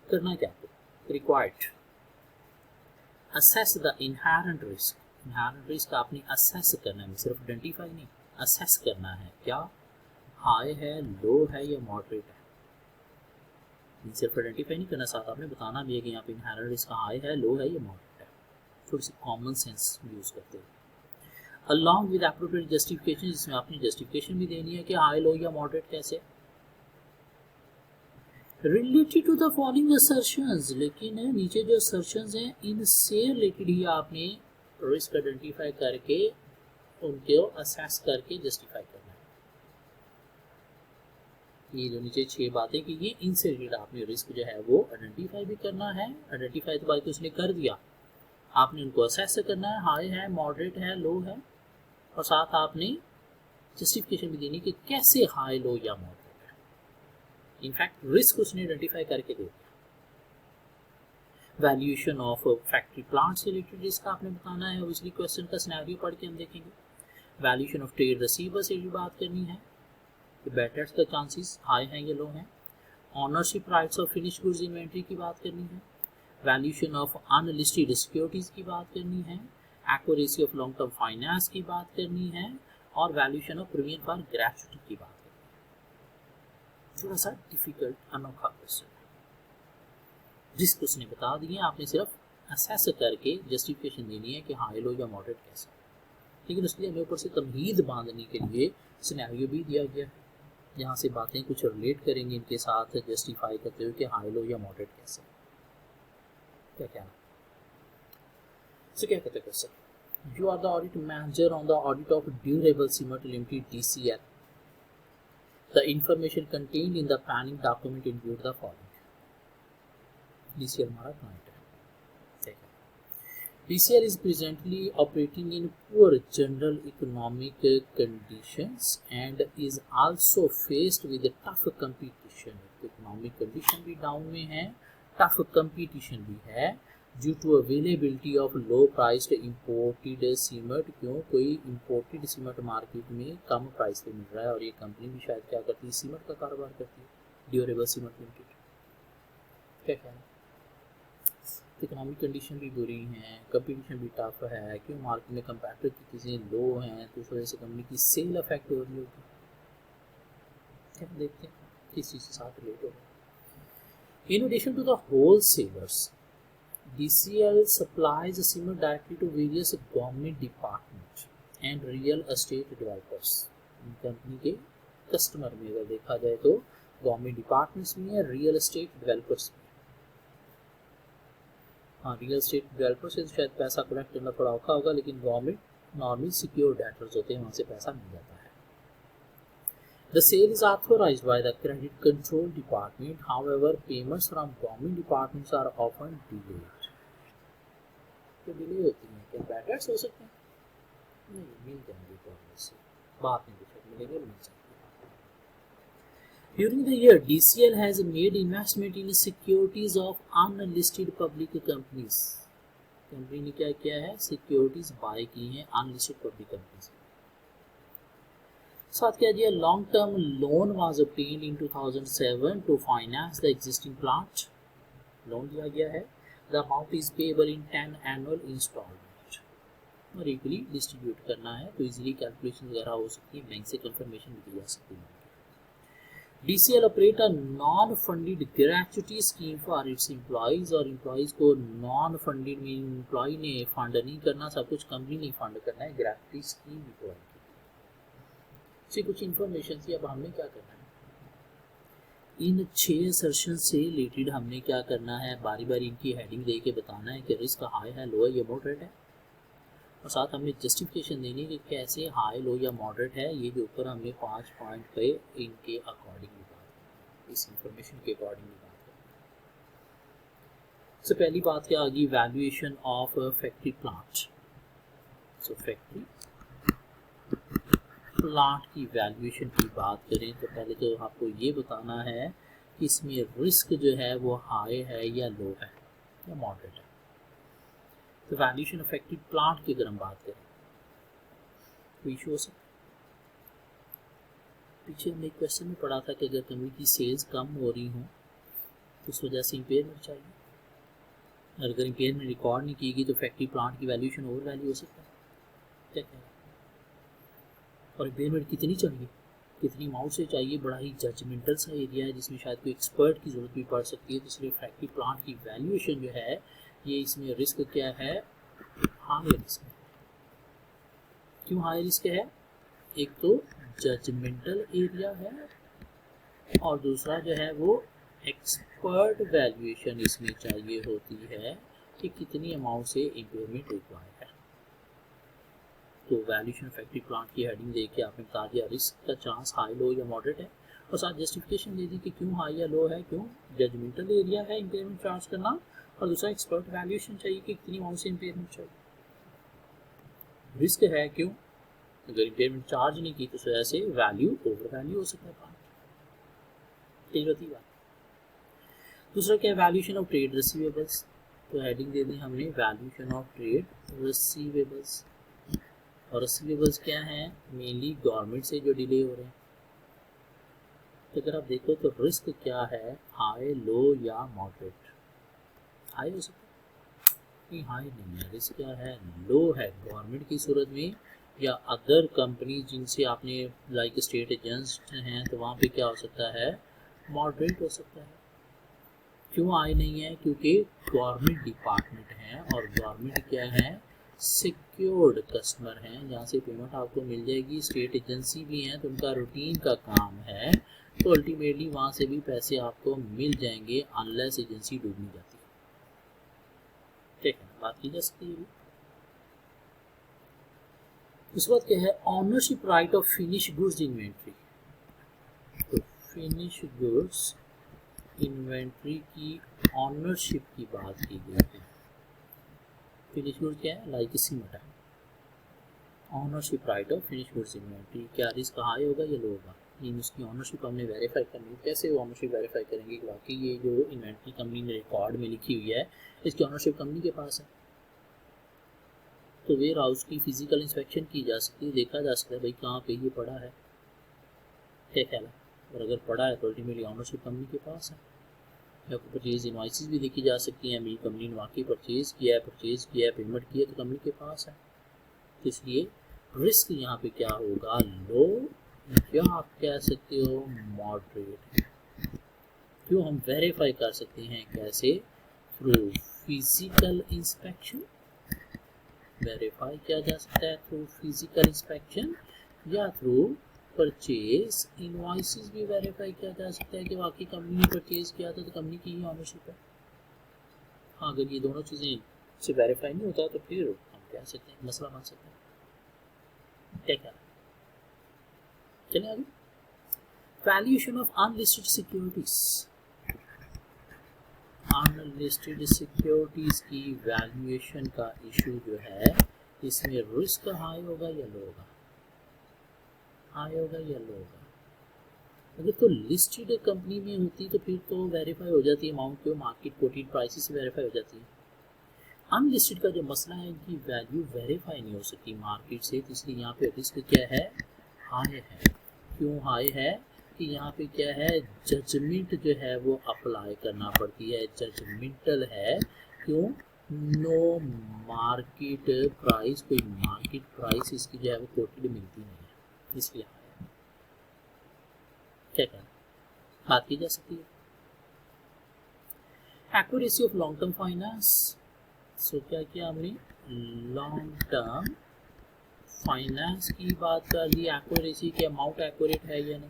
करना क्या required assess the inherent risk. Inherent risk आपने असेस करना है, सिर्फ आइडेंटिफाई नहीं, असेस करना है। क्या हाई है, लो है या मॉडरेट है। सिर्फ आइडेंटिफाई नहीं करना, साथ आपने बताना भी है कि यहाँ पे इनहेरेंट रिस्क हाई है, लो है या मॉडरेट है। थोड़ी सी कॉमन सेंस यूज करते हैं अलॉन्ग विद एप्रोप्रिएट जस्टिफिकेशन, जिसमें आपने जस्टिफिकेशन भी देनी है कि हाई, लो या मॉडरेट कैसे। Related to the following assertions, लेकिन नीचे जो असर्शंस हैं इनसे रिलेटेड ही आपने रिस्क आइडेंटिफाई करके उनको असेस करके जस्टिफाई करना है। ये जो नीचे 6 बातें की गई इनसे रिलेटेड आपने रिस्क जो है वो आइडेंटिफाई भी करना है। आइडेंटिफाई तो बात उसने कर दिया, आपने उनको असेस करना है, हाई है, मॉडरेट है, लो है, और साथ आपने जस्टिफिकेशन भी देनी कि कैसे हाई, लो या मॉडरेट है। इनफैक्ट रिस्क उसने आइडेंटिफाई करके दे दिया। वैल्यूएशन ऑफ फैक्ट्री प्लांट से रिलेटेड रिस्क आपने बताना है, ऑब्वियसली क्वेश्चन का सिनेरियो पढ़ के हम देखेंगे। वैल्यूएशन ऑफ ट्रेड रिसीवर से भी बात करनी है कि बेटर्स का चांसेस हाई हैं या लो हैं। Ownership rights of finish goods inventory की बात करनी है। वैल्यूएशन ऑफ अनलिस्टेड सिक्योरिटीज की बात करनी है। Accuracy of long term finance की बात करनी है और valuation of premium for gratuity की बात करनी है। थोड़ा सा डिफिकल्ट अनोखा क्वेश्चन है, जिसको उसने बता दिया, आपने सिर्फ असेस करके जस्टिफिकेशन देनी है कि हाई, लो या मॉडरेट कैसा। लेकिन उसके लिए हमें ऊपर से तमहीद बांधने के लिए सिनेरियो भी दिया गया है, जहाँ से बातें कुछ रिलेट करेंगे इनके साथ जस्टिफाई करते हुए कि हाई, लो या मॉडरेट कैसे। क्या क्या कहते हैं question. You are the audit manager on the audit of durable cement limited DCL। The information contained in the planning document include the following. DCL हमारा क्लाइंट है। DCL is presently operating in poor general economic conditions and is also faced with a tough competition. Economic condition भी डाउन में है, tough competition भी है due to availability of low priced imported cement। क्यों, कोई imported cement मार्केट में कम प्राइस पे मिल रहा है और ये कंपनी भी शायद क्या करती है, सीमेंट का कारोबार करती है, ड्यूरेबल सीमेंट लिमिटेड। क्या कहना है, इकोनॉमिक कंडीशन भी बुरी हैं, कंपटीशन भी टफ है, क्यों मार्केट में कंपैरेटिव की चीज़ें लो हैं, तो उस वजह से कंपनी की सेल अफेक्ट हो रही होगी। क्या देखते हैं किस चीज़ के साथ रिलेट होगा। In addition to the wholesalers, DCL supplies cement directly to various government department and real estate developers. Company के कस्टमर में अगर देखा जाए तो गवर्नमेंट डिपार्टमेंट्स में या रियल एस्टेट डेवलपर्स में। हाँ, रियल एस्टेट डेवलपर से शायद पैसा कलेक्ट करना थोड़ा औखा होगा, लेकिन गवर्नमेंट नॉर्मली सिक्योर डेटर्स होते हैं, वहाँ से पैसा मिल जाता है। The sale is authorised by the credit control department, however payments from government departments are often delayed. तो डिले होती है, क्या बैटर्स हो सकते हैं? नहीं, मिल जाएंगे गवर्नमेंट से, बात नहीं कुछ मिलेंगे, मिल जाएंगे। During the year, DCL has made investment in securities of unlisted public companies. Company ने क्या किया है, सिक्योरिटीज बाय की हैं अनलिस्टेड पब्लिक कंपनीज। साथ क्या दिया, long term loan was obtained in 2007 to finance the existing plant। Loan दिया गया है, the amount is payable in 10 annual installment और इक्वली डिस्ट्रीब्यूट करना है, तो इजीली कैलकुलेशन वगैरह हो सकती है, बैंक से कंफर्मेशन भी दी जा सकती है। DCL operate a non funded gratuity scheme for its employees, और एम्प्लॉइज को नॉन फंडेड में एम्प्लॉय ने फंड नहीं करना, सब कुछ कंपनी ने फंड करना है, ग्रेच्युटी स्कीम भी प्रोवाइड की। कुछ इन्फॉर्मेशन थी, अब हमने क्या करना है, इन 6 असर्शन से रिलेटेड हमने क्या करना है, बारी बारी इनकी हेडिंग दे के बताना है कि रिस्क हाई है, लो है या मॉडरेट है, और साथ हमें जस्टिफिकेशन देनी है कि कैसे हाई, लो या मॉडरेट है। ये जो ऊपर हमने 5 पॉइंट पे इनके अकॉर्डिंग बात करनी है, इस इंफॉर्मेशन के अकॉर्डिंग बात करनी है। तो पहली बात क्या आ गई, valuation of factory plant. So factory plant की वैल्यूएशन की बात करें तो पहले तो आपको ये बताना है कि इसमें रिस्क जो है वो हाई है या लो है या मॉडरेट है। तो वैल्यूएशन अफेक्टेड प्लांट की अगर हम बात करें तो इशू हो सकता है। पीछे हमने एक क्वेश्चन में पढ़ा था कि अगर कंपनी की सेल्स कम हो रही हो तो उस वजह से इम्पेयरमेंट चाहिए, और अगर इम्पेयरमेंट रिकॉर्ड नहीं की गई तो फैक्ट्री प्लांट की वैल्यूएशन ओवर वैल्यू हो सकता है। क्या कह रहे हैं? और इम्पेयरमेंट कितनी चाहिए, कितनी अमाउंट से चाहिए, बड़ा ही जजमेंटल सा एरिया है जिसमें शायद कोई एक्सपर्ट की ज़रूरत भी पड़ सकती है। तो इसलिए फैक्ट्री प्लांट की वैल्यूएशन जो है ये इसमें रिस्क क्या है, हाई रिस्क है। क्यों हाई रिस्क है? एक तो जजमेंटल एरिया है और दूसरा जो है वो एक्सपर्ट वैल्यूएशन इसमें चाहिए होती है कि कितनी अमाउंट से इम्पेयरमेंट रिक्वायर्ड है। तो वैल्यूएशन फैक्ट्री प्लांट की हेडिंग दे के आपने बता दिया रिस्क का चांस हाई लो या मॉडरेट है, और साथ जस्टिफिकेशन दे दी कि क्यों हाई या लो है, क्यों जजमेंटल एरिया है इम्पेयरमेंट चार्ज करना, और दूसरा एक्सपर्ट वैल्यूएशन चाहिए कि कितनी अमाउंट से इम्पेयरमेंट चाहिए। रिस्क है क्यों, अगर इम्पेयरमेंट चार्ज नहीं की तो उस वजह से वैल्यू ओवर वैल्यू हो सकता है प्लांट। ठीक होती बात। दूसरा क्या है, वैल्यूएशन ऑफ ट्रेड रिसीवेबल्स। तो हेडिंग दे दी हमने वैल्यूएशन ऑफ ट्रेड रिसीवेबल्स, और रिसीवेबल्स क्या है, मेनली गवर्नमेंट से जो डिले हो रहे हैं। तो अगर आप देखो तो रिस्क क्या है, हाई लो या मॉडरेट। हाई हो सकता है, नहीं हाई नहीं है, रिस्क क्या है, लो है गवर्नमेंट की सूरत में या अदर कंपनी जिनसे आपने लाइक स्टेट एजेंट्स हैं तो वहाँ पे क्या हो सकता है, मॉडरेट हो सकता है। क्यों हाई नहीं है, क्योंकि गवर्नमेंट डिपार्टमेंट है और गवर्नमेंट क्या है, सिक्योर्ड कस्टमर हैं जहाँ से पेमेंट आपको मिल जाएगी। स्टेट एजेंसी भी हैं तो उनका रूटीन का काम है, तो अल्टीमेटली वहाँ से भी पैसे आपको मिल जाएंगे अनलेस एजेंसी डूबनी जाती है। ठीक है, बात की जा सकती है। उसके बाद क्या है, ownership right of finish goods inventory. तो फिनिश गुड्स इन्वेंट्री की ऑनरशिप की बात की गई है। फिनिश गुड्स क्या है, लाइक सीमेंट है। Ownership right of finish goods inventory, क्या रिस्क हाई होगा या लो होगा, लेकिन उसकी ऑनरशिप हमने वेरीफाई करनी है। कैसे ऑनरशिप वेरीफाई करेंगे कि वाकई ये जो इन्वेंट्री कंपनी ने रिकॉर्ड में लिखी हुई है इसकी ऑनरशिप कंपनी के पास है। तो वेयर हाउस की फिजिकल इंस्पेक्शन की जा सकती है, देखा जा सकता है भाई कहाँ पे ये पड़ा है, क्या ख्याल है, और अगर पड़ा है तो अल्टीमेटली ऑनरशिप कंपनी के पास है। या परचेज इनवाइसेस भी देखी जा सकती हैं, मेरी कंपनी ने वाकई परचेज किया है, पेमेंट किया तो कंपनी के पास है। तो इसलिए रिस्क यहाँ पे क्या होगा, लो या आप कह सकते हो मॉडरेट। क्यों, हम वेरीफाई कर सकते हैं कैसे, थ्रू फिजिकल इंस्पेक्शन। वेरीफाई किया जा सकता है थ्रू फिजिकल इंस्पेक्शन, या थ्रू परचेज इनवॉइसेस भी वेरीफाई किया जा सकता है कि वाकई कंपनी ने परचेज किया था तो कंपनी की ही ऑनरशिप है। हाँ, अगर ये दोनों चीज़ें से वेरीफाई नहीं होता तो फिर हम कह सकते हैं मसला बन सकता है। क्या चलिए आगे, valuation of unlisted securities. Unlisted securities की वैल्यूएशन का इशू जो है इसमें रिस्क हाई होगा या लो होगा, हाई होगा या लो होगा। अगर तो लिस्टेड कंपनी में होती तो फिर तो वेरीफाई हो जाती है, अमाउंट को मार्केट कोटेड प्राइसेस से वेरीफाई हो जाती है। अनलिस्टेड का जो मसला है कि वैल्यू वेरीफाई नहीं हो सकती मार्केट से, तो इसलिए यहाँ पे रिस्क क्या है, हाई है। क्यों हाई है कि यहाँ पे क्या है, जजमेंट जो है वो अप्लाई करना पड़ती है, जजमेंटल है। क्यों, नो मार्केट प्राइस, कोई मार्केट प्राइस इसकी जो है वो कोटेड मिलती नहीं है, इसलिए हाई है। क्या कहना, बात की जा सकती है। Accuracy of long term finance. So क्या किया हमने, लॉन्ग टर्म फाइनेंस की बात कर दी, एक्यूरेसी के अमाउंट एक्यूरेट है या नहीं,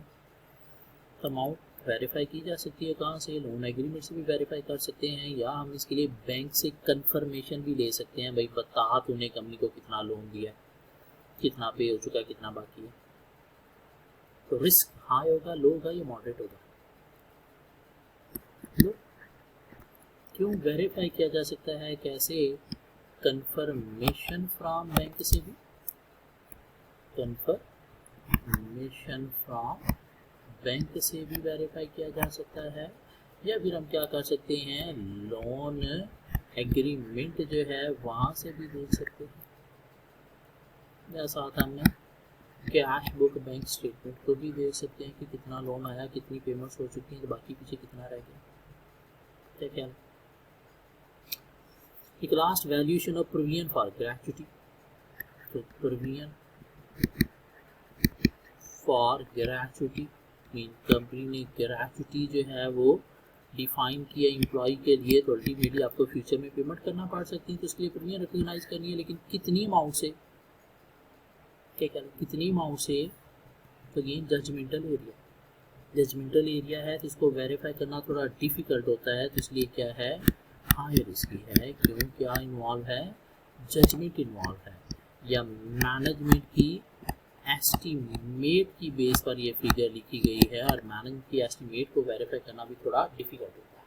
तो अमाउंट वेरीफाई की जा सकती है। कहाँ से, लोन एग्रीमेंट से भी वेरीफाई कर सकते हैं, या हम इसके लिए बैंक से कंफर्मेशन भी ले सकते हैं, भाई बता तूने कंपनी को कितना लोन दिया, कितना पे हो चुका है, कितना बाकी है। तो रिस्क हाई होगा, लो होगा या मॉडरेट होगा, लो। क्यों, वेरीफाई किया जा सकता है कैसे, कंफर्मेशन फ्रॉम बैंक से भी, कंफर्मेशन फ्रॉम बैंक से भी वेरीफाई किया जा सकता है, या फिर हम क्या कर सकते हैं, लोन एग्रीमेंट जो है वहाँ से भी देख सकते हैं, या साथ हमने कैश बुक बैंक स्टेटमेंट को भी देख सकते हैं कि कितना लोन आया, कितनी पेमेंट्स हो चुकी हैं, तो बाकी पीछे कितना रह गया। ठीक है, एक last valuation of provision for gratuity. तो provision for gratuity mean company ने ग्रेच्युटी जो है वो डिफाइन किया एम्प्लॉय के लिए, तो अल्टीमेटली आपको फ्यूचर में पेमेंट करना पड़ सकती है, तो इसके लिए प्रोविजन रिकॉग्नाइज करनी है, लेकिन कितनी अमाउंट से, क्या करें, कितनी अमाउंट से। तो अगेन जजमेंटल एरिया है, तो इसको वेरीफाई करना थोड़ा डिफिकल्ट होता है, तो इसलिए क्या है, हाई रिस्की है। क्यों, क्या इन्वॉल्व है, जजमेंट इन्वॉल्व है, या मैनेजमेंट की एस्टीमेट की बेस पर ये फिगर लिखी गई है, और मैनेजमेंट की एस्टीमेट को वेरीफाई करना भी थोड़ा डिफिकल्ट होता है।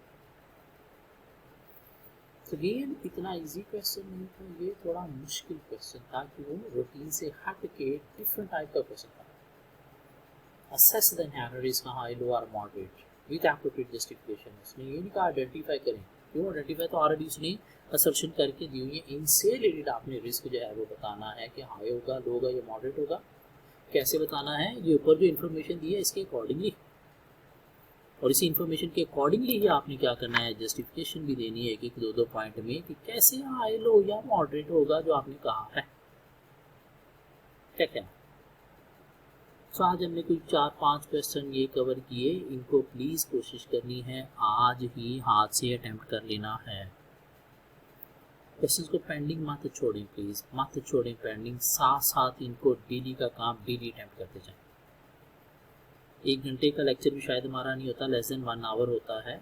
तो ये इतना इजी क्वेश्चन नहीं था, ये थोड़ा मुश्किल क्वेश्चन था, कि वो रूटीन से हट के डिफरेंट टाइप का क्वेश्चन था। Assess the inherent risk high, low or moderate with appropriate justification। उसने ये नहीं कहा आइडेंटिफाई करें, क्यों आइडेंटिफाई, तो ऑलरेडी उसने असर्शन करके दी हुई है। इनसे रिलेटेड आपने रिस्क जो है वो बताना है कि हाई होगा, लो होगा या मॉडरेट होगा। कैसे बताना है, ये ऊपर जो इन्फॉर्मेशन दी है इसके अकॉर्डिंगली, और इसी इन्फॉर्मेशन के अकॉर्डिंगली ही आपने क्या करना है, जस्टिफिकेशन भी देनी है एक दो पॉइंट में कि कैसे हाई, लो या मॉडरेट होगा जो आपने कहा है। ठीक है, तो आज हमने कोई 4-5 क्वेश्चन ये कवर किए, इनको प्लीज़ कोशिश करनी है आज ही हाथ से अटेम्प्ट कर लेना है। क्वेश्चंस को पेंडिंग मत छोड़ें, प्लीज़ मत छोड़ें पेंडिंग, साथ साथ इनको डेली का काम डेली अटेम्प्ट करते जाएं। 1 घंटे का लेक्चर भी शायद हमारा नहीं होता, लेस देन 1 आवर होता है,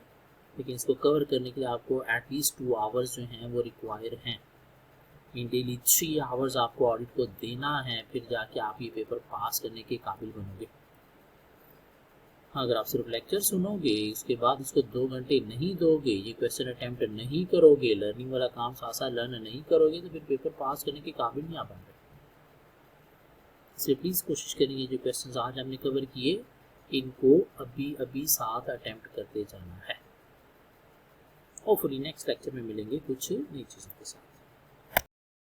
लेकिन इसको कवर करने के लिए आपको एटलीस्ट 2 आवर्स जो हैं वो रिक्वायर हैं। इन डेली 3 आवर्स आपको ऑडिट को देना है, फिर जाके आप ये पेपर पास करने के काबिल बनोगे। अगर आप सिर्फ लेक्चर सुनोगे, उसके बाद इसको 2 घंटे नहीं दोगे, ये क्वेश्चन अटेम्प्ट नहीं करोगे, लर्निंग वाला काम साथ साथ लर्न नहीं करोगे, तो फिर पेपर पास करने के काबिल नहीं आ पाएंगे। इसलिए प्लीज़ कोशिश करिए जो क्वेश्चन आज हमने कवर किए इनको अभी साथ अटेम्प्ट करते जाना है। होपफुली नेक्स्ट लेक्चर में मिलेंगे कुछ नई चीज़ों के साथ।